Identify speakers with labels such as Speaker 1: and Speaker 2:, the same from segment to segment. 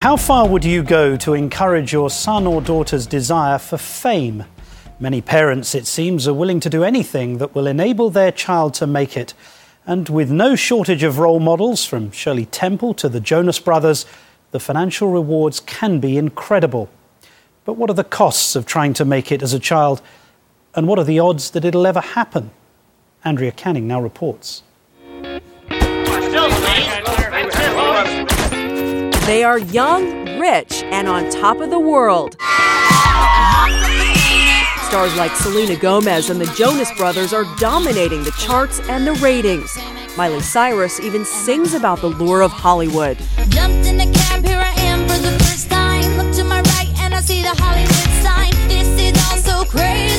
Speaker 1: How far would you go to encourage your son or daughter's desire for fame? Many parents, it seems, are willing to do anything that will enable their child to make it. And with no shortage of role models, from Shirley Temple to the Jonas Brothers, the financial rewards can be incredible. But what are the costs of trying to make it as a child? And what are the odds that it'll ever happen? Andrea Canning now reports.
Speaker 2: They are young, rich, and on top of the world. Stars like Selena Gomez and the Jonas Brothers are dominating the charts and the ratings. Miley Cyrus even sings about the lure of Hollywood.
Speaker 3: Jumped in the cab, here I am for the first time. Look to my right and I see the Hollywood sign. This is all so crazy.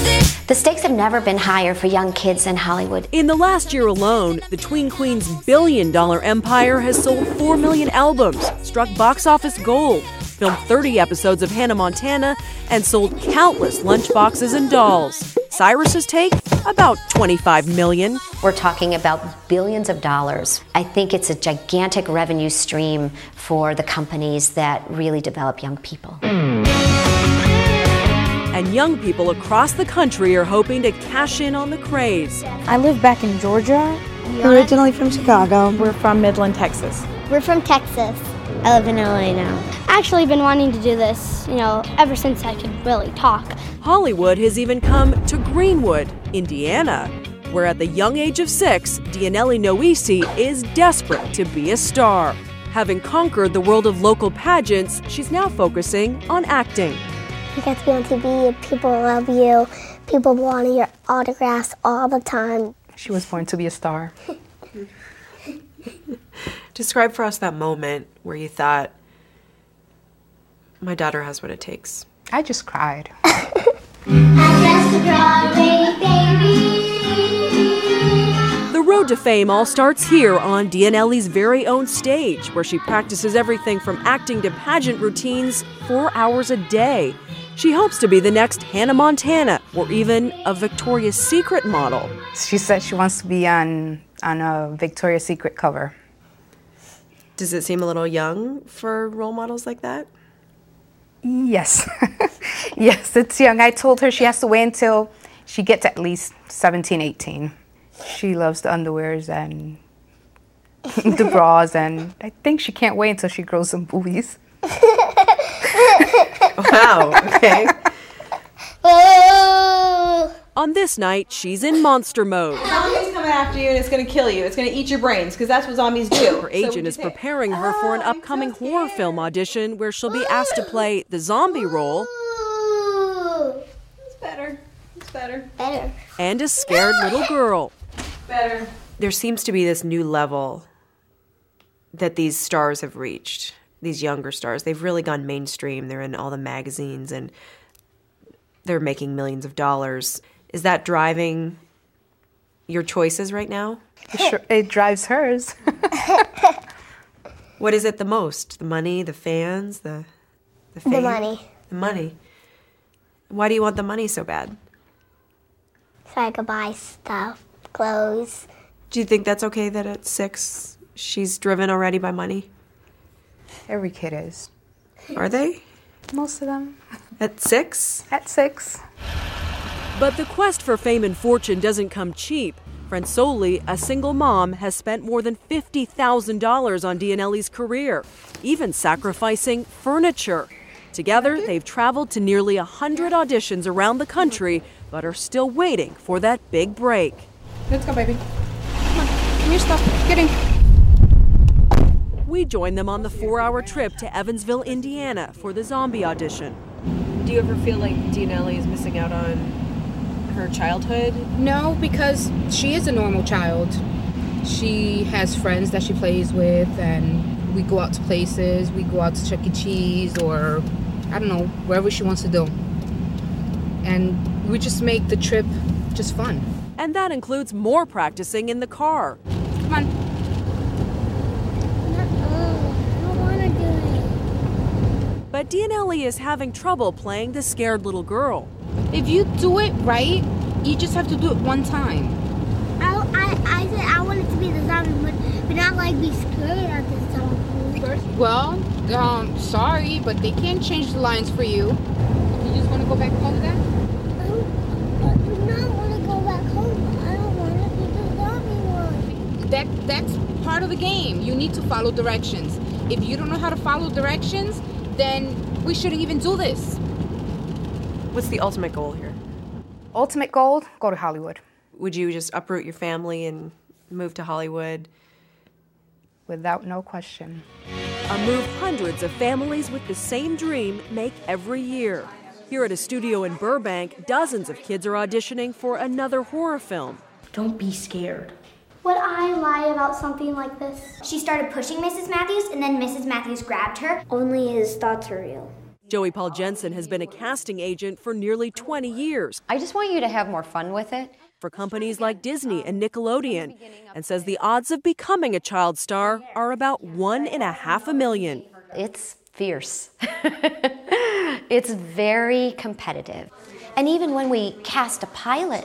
Speaker 4: The stakes have never been higher for young kids in Hollywood.
Speaker 2: In the last year alone, the Tween Queens' billion-dollar empire has sold 4 million albums, struck box office gold, filmed 30 episodes of Hannah Montana, and sold countless lunchboxes and dolls. Cyrus's take? About 25 million.
Speaker 4: We're talking about billions of dollars. I think it's a gigantic revenue stream for the companies that really develop young people.
Speaker 2: And young people across the country are hoping to cash in on the craze.
Speaker 5: I live back in Georgia. Originally from Chicago.
Speaker 6: We're from Midland, Texas.
Speaker 7: We're from Texas. I live in LA now. I've actually been wanting to do this, ever since I could really talk.
Speaker 2: Hollywood has even come to Greenwood, Indiana, where at the young age of 6, Dianelli Noisi is desperate to be a star. Having conquered the world of local pageants, she's now focusing on acting.
Speaker 7: You get to be on TV, people love you, people want your autographs all the time.
Speaker 6: She was born to be a star.
Speaker 8: Describe for us that moment where you thought, my daughter has what it takes.
Speaker 6: I just cried.
Speaker 2: The road to fame all starts here on Dianelli's very own stage, where she practices everything from acting to pageant routines 4 hours a day. She hopes to be the next Hannah Montana or even a Victoria's Secret model.
Speaker 6: She said she wants to be on a Victoria's Secret cover.
Speaker 8: Does it seem a little young for role models like that?
Speaker 6: Yes. Yes, it's young. I told her she has to wait until she gets at least 17, 18. She loves the underwears and the bras, and I think she can't wait until she grows some boobies.
Speaker 8: Wow, okay.
Speaker 2: On this night, she's in monster mode.
Speaker 9: Zombie's coming after you and it's going to kill you. It's going to eat your brains because that's what zombies do.
Speaker 2: Her agent is preparing her for an upcoming horror film audition where she'll be asked to play the zombie role.
Speaker 9: It's better. It's better.
Speaker 7: Better.
Speaker 2: And a scared little girl.
Speaker 9: Better.
Speaker 8: There seems to be this new level that these stars have reached, these younger stars. They've really gone mainstream. They're in all the magazines and they're making millions of dollars. Is that driving your choices right now?
Speaker 6: Sure, it drives hers.
Speaker 8: What is it the most? The money, the fans, the fame?
Speaker 7: The money.
Speaker 8: The money. Why do you want the money so bad?
Speaker 7: So I could buy stuff, clothes.
Speaker 8: Do you think that's okay that at 6 she's driven already by money?
Speaker 6: Every kid is.
Speaker 8: Are they?
Speaker 6: Most of them.
Speaker 8: At 6?
Speaker 6: At 6.
Speaker 2: But the quest for fame and fortune doesn't come cheap. Fransoli, a single mom, has spent more than $50,000 on Dianelli's career, even sacrificing furniture. Together, they've traveled to nearly 100 auditions around the country, but are still waiting for that big break.
Speaker 6: Let's go, baby. Come on, give me your stuff. Get in.
Speaker 2: We join them on the 4-hour trip to Evansville, Indiana for the zombie audition.
Speaker 8: Do you ever feel like Dianelli is missing out on her childhood?
Speaker 10: No, because she is a normal child. She has friends that she plays with, and we go out to places. We go out to Chuck E. Cheese or, I don't know, wherever she wants to do. And we just make the trip just fun.
Speaker 2: And that includes more practicing in the car.
Speaker 10: Come on.
Speaker 2: But Dianelli is having trouble playing the scared little girl.
Speaker 10: If you do it right, you just have to do it one time.
Speaker 7: I said I wanted to be the zombie, but not like be scared of the zombie.
Speaker 10: Well, Sorry, but they can't change the lines for you. You just want to go back home with that?
Speaker 7: I do not want to go back home. I don't want to be the zombie one.
Speaker 10: That's part of the game. You need to follow directions. If you don't know how to follow directions, then we shouldn't even do this.
Speaker 8: What's the ultimate goal here?
Speaker 6: Ultimate goal, go to Hollywood.
Speaker 8: Would you just uproot your family and move to Hollywood?
Speaker 6: Without no question.
Speaker 2: A move hundreds of families with the same dream make every year. Here at a studio in Burbank, dozens of kids are auditioning for another horror film.
Speaker 11: Don't be scared.
Speaker 7: Would I lie about something like this?
Speaker 12: She started pushing Mrs. Matthews, and then Mrs. Matthews grabbed her.
Speaker 7: Only his thoughts are real.
Speaker 2: Joey Paul Jensen has been a casting agent for nearly 20 years.
Speaker 13: I just want you to have more fun with it.
Speaker 2: For companies like Disney and Nickelodeon, and says the odds of becoming a child star are about 1 in 500,000.
Speaker 4: It's fierce. It's very competitive. And even when we cast a pilot,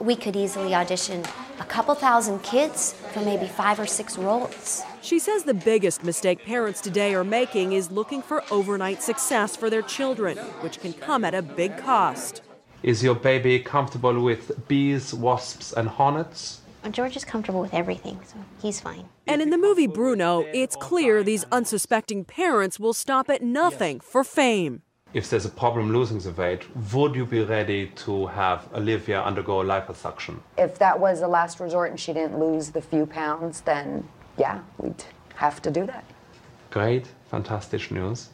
Speaker 4: we could easily audition a couple thousand kids for maybe 5 or 6 roles.
Speaker 2: She says the biggest mistake parents today are making is looking for overnight success for their children, which can come at a big cost.
Speaker 14: Is your baby comfortable with bees, wasps, and hornets?
Speaker 7: George is comfortable with everything, so he's fine.
Speaker 2: And in the movie Bruno, it's clear these unsuspecting parents will stop at nothing for fame.
Speaker 14: If there's a problem losing the weight, would you be ready to have Olivia undergo liposuction?
Speaker 13: If that was the last resort and she didn't lose the few pounds, then yeah, we'd have to do that.
Speaker 14: Great, fantastic news.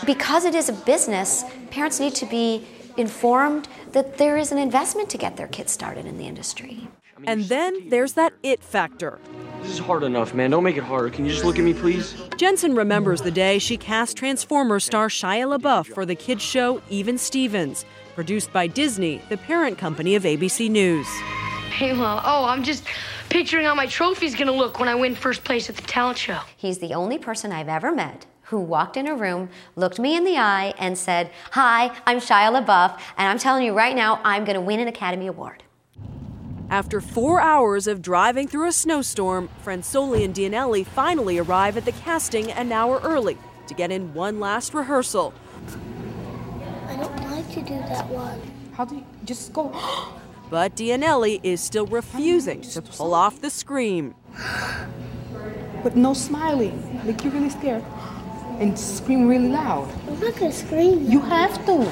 Speaker 4: Because it is a business, parents need to be informed that there is an investment to get their kids started in the industry.
Speaker 2: And then there's that it factor.
Speaker 15: This is hard enough, man. Don't make it harder. Can you just look at me, please?
Speaker 2: Jensen remembers the day she cast Transformers star Shia LaBeouf for the kids show Even Stevens, produced by Disney, the parent company of ABC News.
Speaker 11: Hey, well, I'm just picturing how my trophy's gonna look when I win first place at the talent show.
Speaker 4: He's the only person I've ever met who walked in a room, looked me in the eye, and said, "Hi, I'm Shia LaBeouf, and I'm telling you right now, I'm gonna win an Academy Award."
Speaker 2: After 4 hours of driving through a snowstorm, Fransoli and Dianelli finally arrive at the casting an hour early to get in one last rehearsal.
Speaker 7: I don't like to do that one.
Speaker 10: How do you just go?
Speaker 2: But Dianelli is still refusing to pull off the scream.
Speaker 10: But no smiling, like you're really scared. And scream really loud.
Speaker 7: I'm not gonna scream.
Speaker 10: You have to.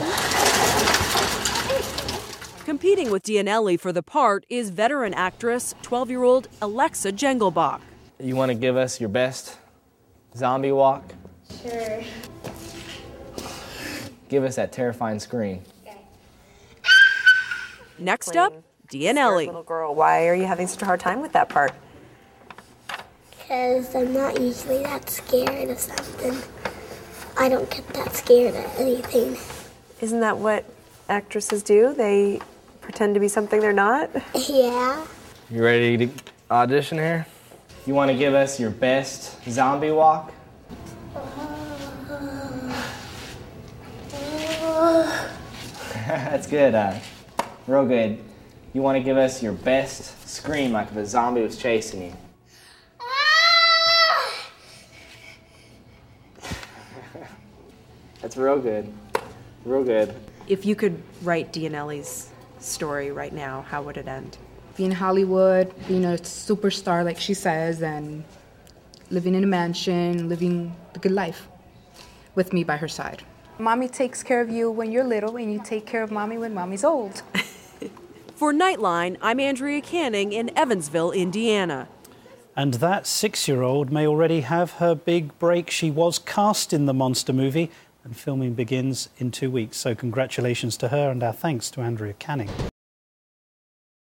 Speaker 2: Competing with Dianelli for the part is veteran actress, 12-year-old Alexa Jengelbach.
Speaker 16: You want to give us your best zombie walk?
Speaker 7: Sure.
Speaker 16: Give us that terrifying scream.
Speaker 2: Next up, Dianelli.
Speaker 8: Little girl, why are you having such a hard time with that part?
Speaker 7: Because I'm not usually that scared of something. I don't get that scared of anything.
Speaker 8: Isn't that what actresses do? They pretend to be something they're not?
Speaker 7: Yeah.
Speaker 16: You ready to audition here? You want to give us your best zombie walk? That's good, real good. You want to give us your best scream, like if a zombie was chasing you? That's real good. Real good.
Speaker 8: If you could write Dianelli's story right now, how would it end?
Speaker 6: Being in Hollywood, being a superstar like she says, and living in a mansion, living the good life with me by her side. Mommy takes care of you when you're little, and you take care of mommy when mommy's old.
Speaker 2: For Nightline, I'm Andrea Canning in Evansville, Indiana.
Speaker 1: And that 6-year-old may already have her big break. She was cast in the Monster movie, and filming begins in 2 weeks. So congratulations to her, and our thanks to Andrea Canning.